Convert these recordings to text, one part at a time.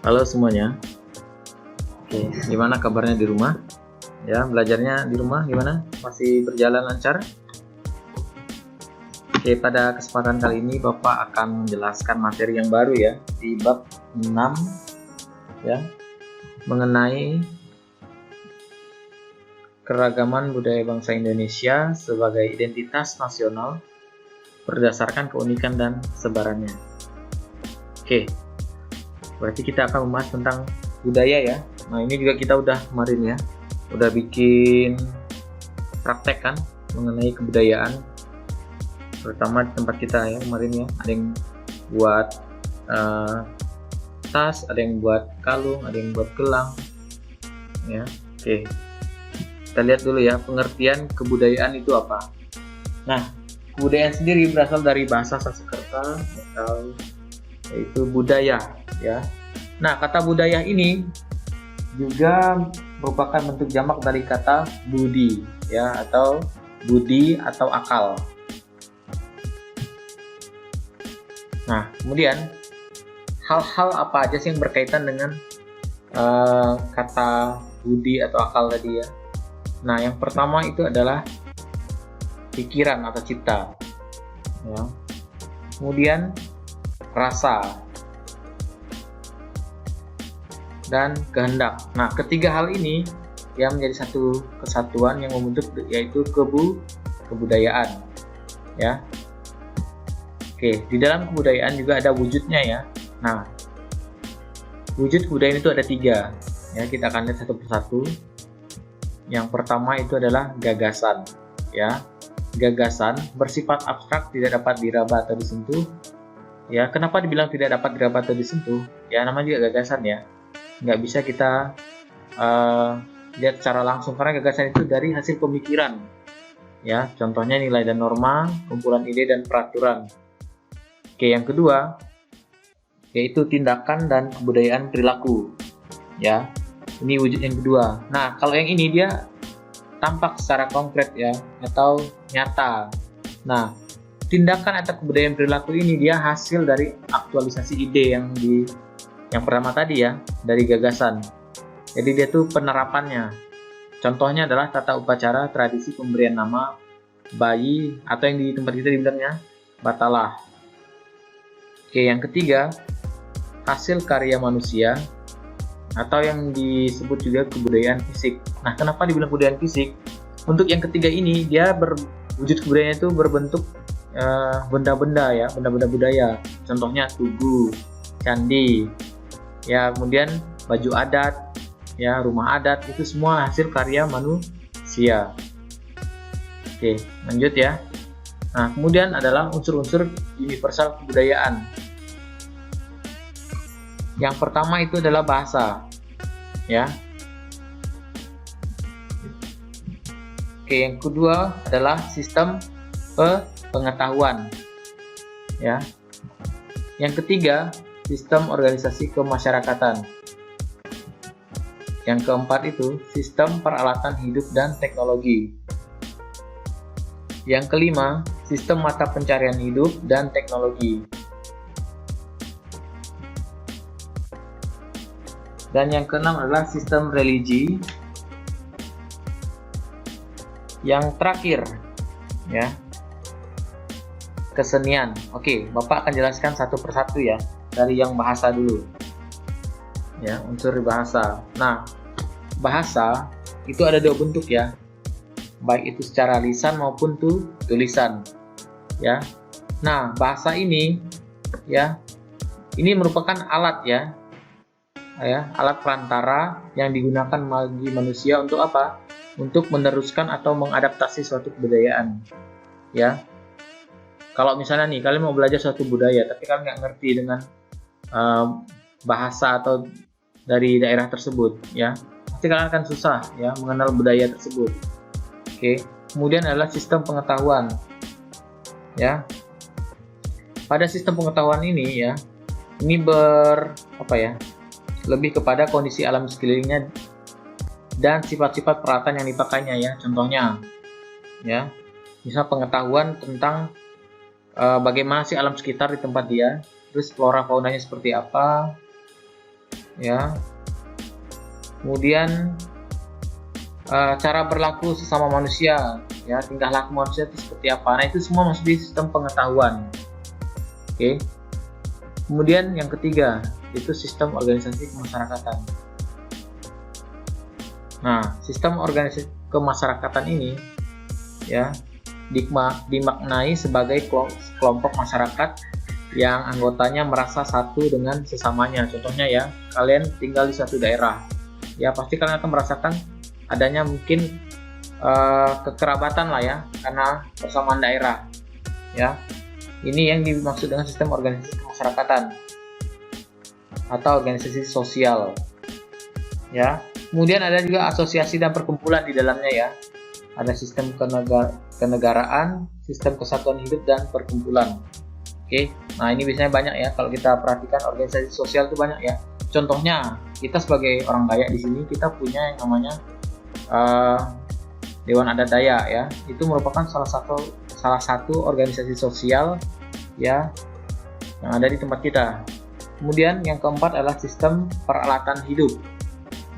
Halo semuanya. Oke, gimana kabarnya di rumah? Ya, belajarnya di rumah gimana? Masih berjalan lancar? Oke, pada kesempatan kali ini Bapak akan menjelaskan materi yang baru ya, di bab 6 ya, mengenai keragaman budaya bangsa Indonesia sebagai identitas nasional berdasarkan keunikan dan sebarannya. Oke, berarti kita akan membahas tentang budaya ya. Nah, ini juga kita udah kemarin ya, udah bikin praktek kan mengenai kebudayaan, terutama di tempat kita ya kemarin ya. Ada yang buat tas, ada yang buat kalung, ada yang buat gelang ya. Oke, kita lihat dulu ya pengertian kebudayaan itu apa. Nah, kebudayaan sendiri berasal dari bahasa Sanskerta atau yaitu budaya ya. Nah, kata budaya ini juga merupakan bentuk jamak dari kata budi ya, atau budi atau akal. Nah, kemudian hal-hal apa aja sih yang berkaitan dengan kata budi atau akal tadi ya. Nah, yang pertama itu adalah pikiran atau cipta ya. Kemudian rasa dan kehendak. Nah, ketiga hal ini yang menjadi satu kesatuan yang membentuk yaitu kebudayaan ya. Oke, di dalam kebudayaan juga ada wujudnya ya. Nah, wujud kebudayaan itu ada 3 ya, kita akan lihat satu persatu. Yang pertama itu adalah gagasan ya. Gagasan bersifat abstrak, tidak dapat diraba atau disentuh ya. Kenapa dibilang tidak dapat diraba atau disentuh? Ya, namanya juga gagasan ya, nggak bisa kita lihat secara langsung karena gagasan itu dari hasil pemikiran ya. Contohnya nilai dan norma, kumpulan ide dan peraturan. Oke, yang kedua yaitu tindakan dan kebudayaan perilaku ya. Ini wujud yang kedua. Nah, kalau yang ini dia tampak secara konkret ya, atau nyata. Nah, tindakan atau kebudayaan perilaku ini dia hasil dari aktualisasi ide yang pertama tadi ya, dari gagasan. Jadi dia tuh penerapannya. Contohnya adalah tata upacara, tradisi pemberian nama bayi, atau yang di tempat kita dibilangnya batalah. Oke, yang ketiga hasil karya manusia atau yang disebut juga kebudayaan fisik. Nah, kenapa dibilang kebudayaan fisik? Untuk yang ketiga ini dia wujud kebudayaan itu berbentuk benda-benda ya, benda-benda budaya. Contohnya tugu, candi ya, kemudian baju adat ya, rumah adat, itu semua hasil karya manusia. Oke, lanjut ya. Nah, kemudian adalah unsur-unsur universal kebudayaan. Yang pertama itu adalah bahasa ya. Oke, yang kedua adalah sistem pengetahuan ya. Yang ketiga sistem organisasi kemasyarakatan. Yang keempat itu sistem peralatan hidup dan teknologi. Yang kelima sistem mata pencarian hidup dan teknologi. Dan yang keenam adalah sistem religi. Yang terakhir ya, kesenian. Oke, Bapak akan jelaskan satu persatu ya, dari yang bahasa dulu ya, unsur bahasa. Nah, bahasa itu ada 2 bentuk ya, baik itu secara lisan maupun tulisan ya. Nah, bahasa ini ya, ini merupakan alat ya, alat perantara yang digunakan bagi manusia untuk apa? Untuk meneruskan atau mengadaptasi suatu kebudayaan ya. Kalau misalnya nih kalian mau belajar suatu budaya tapi kalian nggak ngerti dengan bahasa atau dari daerah tersebut ya, pasti kalian akan susah ya mengenal budaya tersebut. Oke, kemudian adalah sistem pengetahuan ya. Pada sistem pengetahuan ini ya, ini lebih kepada kondisi alam sekelilingnya dan sifat-sifat peralatan yang dipakainya ya. Contohnya ya, misal pengetahuan tentang bagaimana sih alam sekitar di tempat dia, terus flora faunanya seperti apa, ya. Kemudian cara berlaku sesama manusia, ya, tingkah laku manusia itu seperti apa. Nah, itu semua masuk di sistem pengetahuan. Oke. Kemudian yang ketiga itu sistem organisasi kemasyarakatan. Nah, sistem organisasi kemasyarakatan ini, ya, dimaknai sebagai kelompok masyarakat yang anggotanya merasa satu dengan sesamanya. Contohnya, ya, kalian tinggal di suatu daerah, ya, pasti kalian akan merasakan adanya mungkin kekerabatan lah, ya, karena persamaan daerah, ya. Ini yang dimaksud dengan sistem organisasi kemasyarakatan atau organisasi sosial, ya. Kemudian ada juga asosiasi dan perkumpulan di dalamnya, ya. Ada sistem kenegaraan, sistem kesatuan hidup, dan perkumpulan. Oke, nah ini biasanya banyak, ya, kalau kita perhatikan organisasi sosial itu banyak, ya. Contohnya, kita sebagai orang Dayak di sini kita punya yang namanya Dewan Adat Dayak, ya. Itu merupakan salah satu organisasi sosial, ya, yang ada di tempat kita. Kemudian yang keempat adalah sistem peralatan hidup,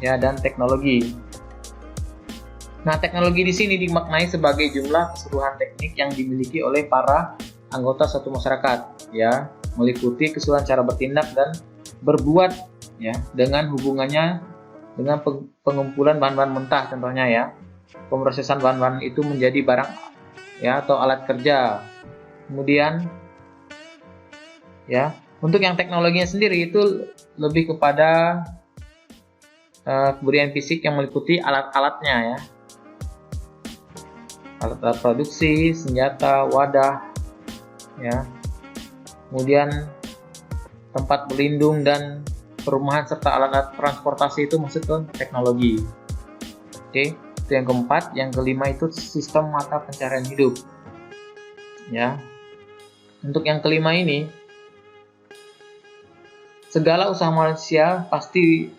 ya, dan teknologi. Nah, teknologi di sini dimaknai sebagai jumlah keseluruhan teknik yang dimiliki oleh para anggota suatu masyarakat, ya, meliputi keseluruhan cara bertindak dan berbuat, ya, dengan hubungannya dengan pengumpulan bahan-bahan mentah, contohnya, ya, pemrosesan bahan-bahan itu menjadi barang, ya, atau alat kerja. Kemudian, ya, untuk yang teknologinya sendiri itu lebih kepada kebudayaan fisik yang meliputi alat-alatnya, ya, alat-alat produksi, senjata, wadah, ya, kemudian tempat berlindung dan perumahan serta alat-alat transportasi itu masuk ke teknologi. Oke, itu yang keempat. Yang kelima itu sistem mata pencarian hidup, ya. Untuk yang kelima ini, segala usaha manusia pasti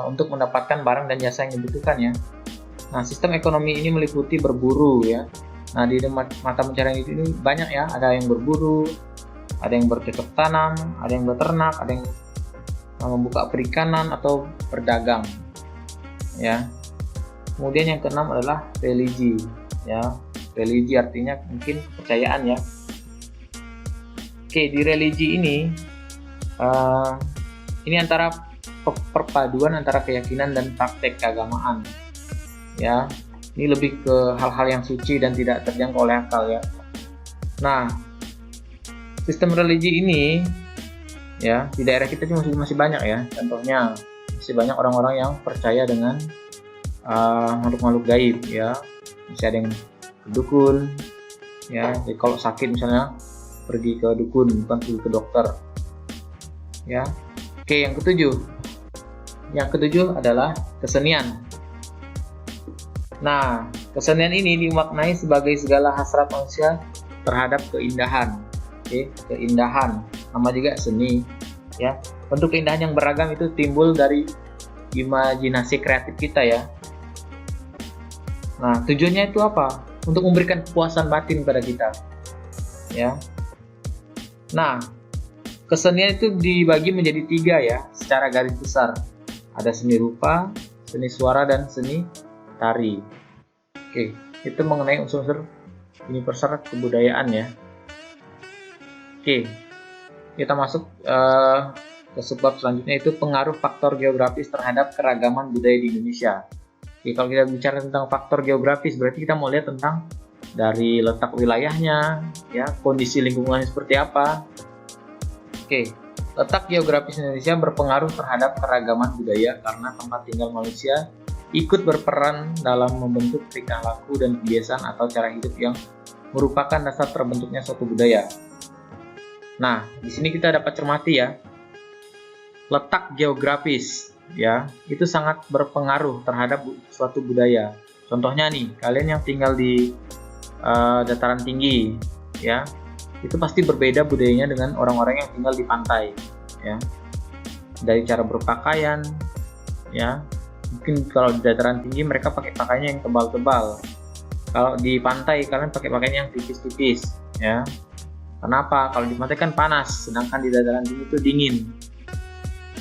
untuk mendapatkan barang dan jasa yang dibutuhkan, ya. Nah, sistem ekonomi ini meliputi berburu, ya. Nah, di mata pencarian hidup ini banyak, ya. Ada yang berburu, ada yang bercocok tanam, ada yang beternak, ada yang membuka perikanan atau berdagang, ya. Kemudian yang keenam adalah religi, ya. Religi artinya mungkin kepercayaan, ya. Oke, di religi ini antara perpaduan antara keyakinan dan praktek keagamaan, ya. Ini lebih ke hal-hal yang suci dan tidak terjangkau oleh akal, ya. Nah, sistem religi ini, ya, di daerah kita masih banyak, ya. Contohnya masih banyak orang-orang yang percaya dengan makhluk-makhluk gaib, ya. Masih ada yang ke dukun, ya. Jadi kalau sakit misalnya pergi ke dukun, bukan pergi ke dokter, ya. Oke, yang ketujuh adalah kesenian. Nah, kesenian ini dimaknai sebagai segala hasrat manusia terhadap keindahan. Oke, keindahan, nama juga seni, ya. Bentuk keindahan yang beragam itu timbul dari imajinasi kreatif kita, ya. Nah, tujuannya itu apa? Untuk memberikan kepuasan batin pada kita, ya. Nah, kesenian itu dibagi menjadi 3, ya, secara garis besar. Ada seni rupa, seni suara, dan seni tari. Oke, itu mengenai unsur-unsur universal kebudayaan, ya. Oke, kita masuk ke subbab selanjutnya, itu pengaruh faktor geografis terhadap keragaman budaya di Indonesia. Oke, kalau kita bicara tentang faktor geografis, berarti kita mau lihat tentang dari letak wilayahnya, ya, kondisi lingkungannya seperti apa. Oke, letak geografis Indonesia berpengaruh terhadap keragaman budaya karena tempat tinggal manusia ikut berperan dalam membentuk tingkah laku dan kebiasaan atau cara hidup yang merupakan dasar terbentuknya suatu budaya. Nah, di sini kita dapat cermati, ya, letak geografis, ya, itu sangat berpengaruh terhadap suatu budaya. Contohnya nih, kalian yang tinggal di dataran tinggi, ya, itu pasti berbeda budayanya dengan orang-orang yang tinggal di pantai, ya. Dari cara berpakaian, ya. Mungkin kalau di dataran tinggi mereka pakai pakaiannya yang tebal-tebal. Kalau di pantai kalian pakai pakaian yang tipis-tipis, ya. Kenapa? Kalau di pantai kan panas, sedangkan di dataran tinggi itu dingin,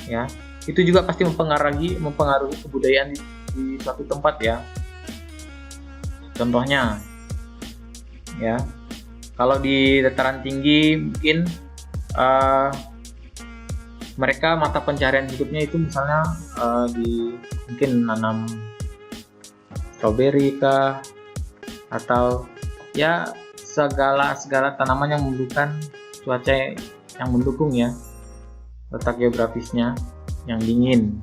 ya. itu juga pasti mempengaruhi kebudayaan di suatu tempat ya. Contohnya ya, kalau di dataran tinggi mungkin mereka mata pencaharian hidupnya itu misalnya mungkin nanam stroberi kah, atau ya segala tanaman yang membutuhkan cuaca yang mendukung ya, letak geografisnya yang dingin.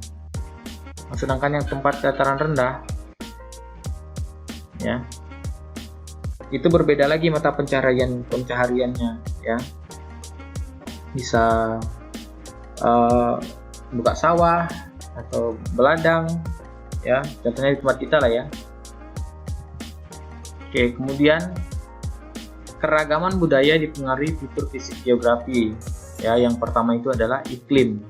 Sedangkan yang tempat dataran rendah ya, itu berbeda lagi mata pencahariannya ya. Bisa buka sawah atau beladang ya, contohnya di tempat kita lah ya. Oke, kemudian keragaman budaya dipengaruhi fitur fisik geografi ya. Yang pertama itu adalah iklim.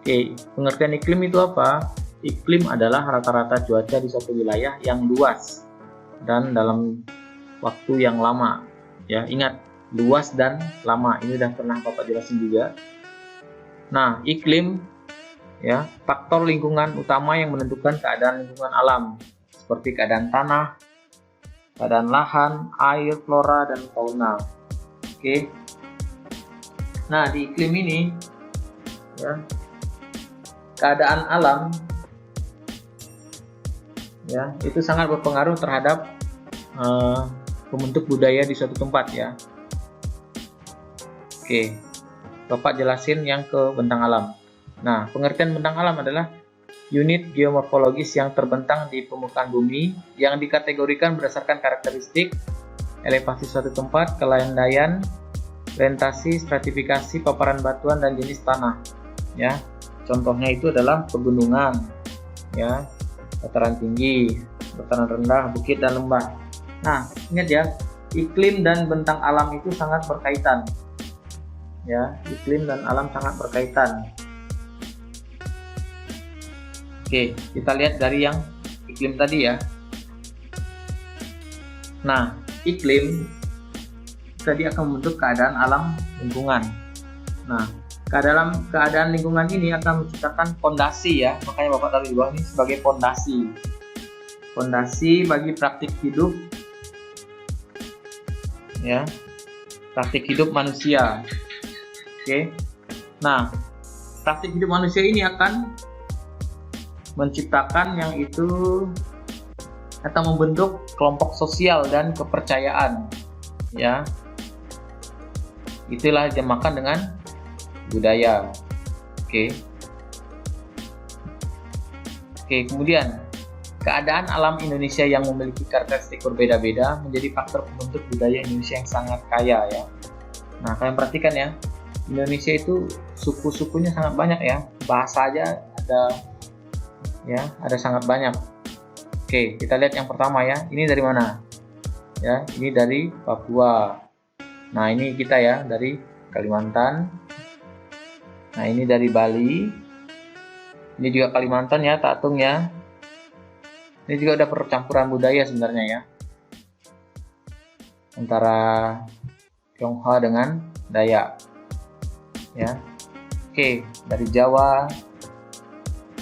Oke, pengertian iklim itu apa? Iklim adalah rata-rata cuaca di suatu wilayah yang luas dan dalam waktu yang lama ya. Ingat, luas dan lama, ini udah pernah Bapak jelasin juga. Nah, iklim ya, faktor lingkungan utama yang menentukan keadaan lingkungan alam seperti keadaan tanah, keadaan lahan, air, flora, dan fauna. Oke. Nah, di iklim ini ya, keadaan alam ya, itu sangat berpengaruh terhadap pembentuk budaya di suatu tempat ya. Oke, Bapak jelasin yang ke bentang alam. Nah, pengertian bentang alam adalah unit geomorfologis yang terbentang di permukaan bumi yang dikategorikan berdasarkan karakteristik elevasi suatu tempat, kelandaian, orientasi, stratifikasi, paparan batuan, dan jenis tanah ya. Contohnya itu adalah pegunungan ya, dataran tinggi, dataran rendah, bukit, dan lembah. Nah, ingat ya, iklim dan bentang alam itu sangat berkaitan ya. Iklim dan alam sangat berkaitan. Oke, kita lihat dari yang iklim tadi ya. Nah, iklim tadi akan membentuk keadaan alam lingkungan. Nah, keadaan lingkungan ini akan menciptakan fondasi ya. Makanya Bapak taruh di bawah ini sebagai fondasi. Fondasi bagi praktik hidup ya. Praktik hidup manusia. Oke. Nah, praktik hidup manusia ini akan menciptakan yang itu atau membentuk kelompok sosial dan kepercayaan ya. Itulah dinamakan dengan budaya. Oke, kemudian keadaan alam Indonesia yang memiliki karakteristik berbeda-beda menjadi faktor pembentuk budaya Indonesia yang sangat kaya ya. Nah, kalian perhatikan ya, Indonesia itu suku-sukunya sangat banyak ya. Bahasa aja ada sangat banyak. Oke, kita lihat yang pertama ya. Ini dari mana? Ya, ini dari Papua. Nah, ini kita ya, dari Kalimantan. Nah, ini dari Bali. Ini juga Kalimantan ya, Tatung ya. Ini juga ada percampuran budaya sebenarnya ya, antara Tionghoa dengan Dayak ya. Oke, dari Jawa,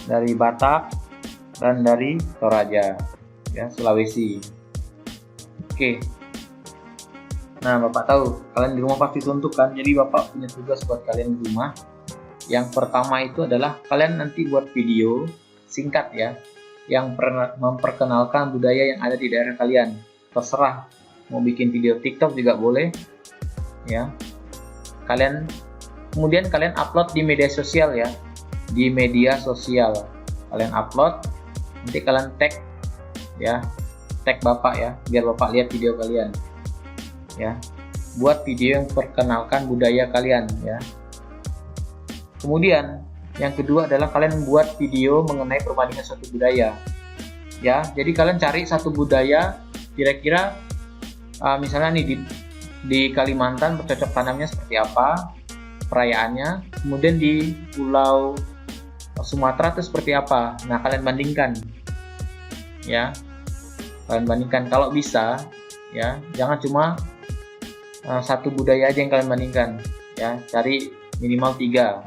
dari Batak, dan dari Toraja ya, Sulawesi. Oke. Nah, Bapak tahu kalian di rumah pasti suntuk kan, jadi Bapak punya tugas buat kalian di rumah. Yang pertama itu adalah kalian nanti buat video singkat ya, yang memperkenalkan budaya yang ada di daerah kalian. Terserah mau bikin video TikTok juga boleh ya. Kemudian kalian upload di media sosial ya. Di media sosial kalian upload, nanti kalian tag ya, tag Bapak ya, biar Bapak lihat video kalian ya. Buat video yang perkenalkan budaya kalian ya. Kemudian yang kedua adalah kalian buat video mengenai perbandingan suatu budaya ya. Jadi kalian cari satu budaya kira-kira misalnya nih di Kalimantan bercocok tanamnya seperti apa, perayaannya, kemudian di Pulau Sumatera itu seperti apa. Nah, kalian bandingkan ya, kalian bandingkan kalau bisa ya, jangan cuma satu budaya aja yang kalian bandingkan ya, cari minimal 3.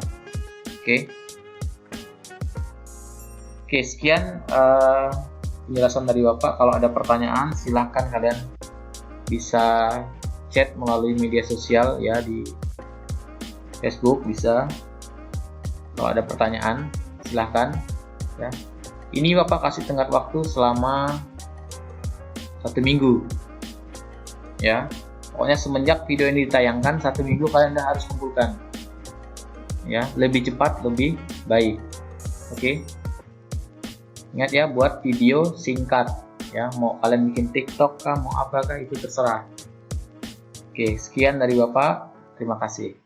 Oke. Oke, sekian penjelasan dari Bapak. Kalau ada pertanyaan silahkan kalian bisa chat melalui media sosial ya, di Facebook bisa. Kalau ada pertanyaan silahkan ya. Ini Bapak kasih tenggat waktu selama 1 minggu ya. Pokoknya semenjak video ini ditayangkan 1 minggu kalian udah harus kumpulkan ya, lebih cepat lebih baik. Oke. Ingat ya, buat video singkat ya, mau kalian bikin TikTok kah, mau apakah itu terserah. Oke, sekian dari Bapak. Terima kasih.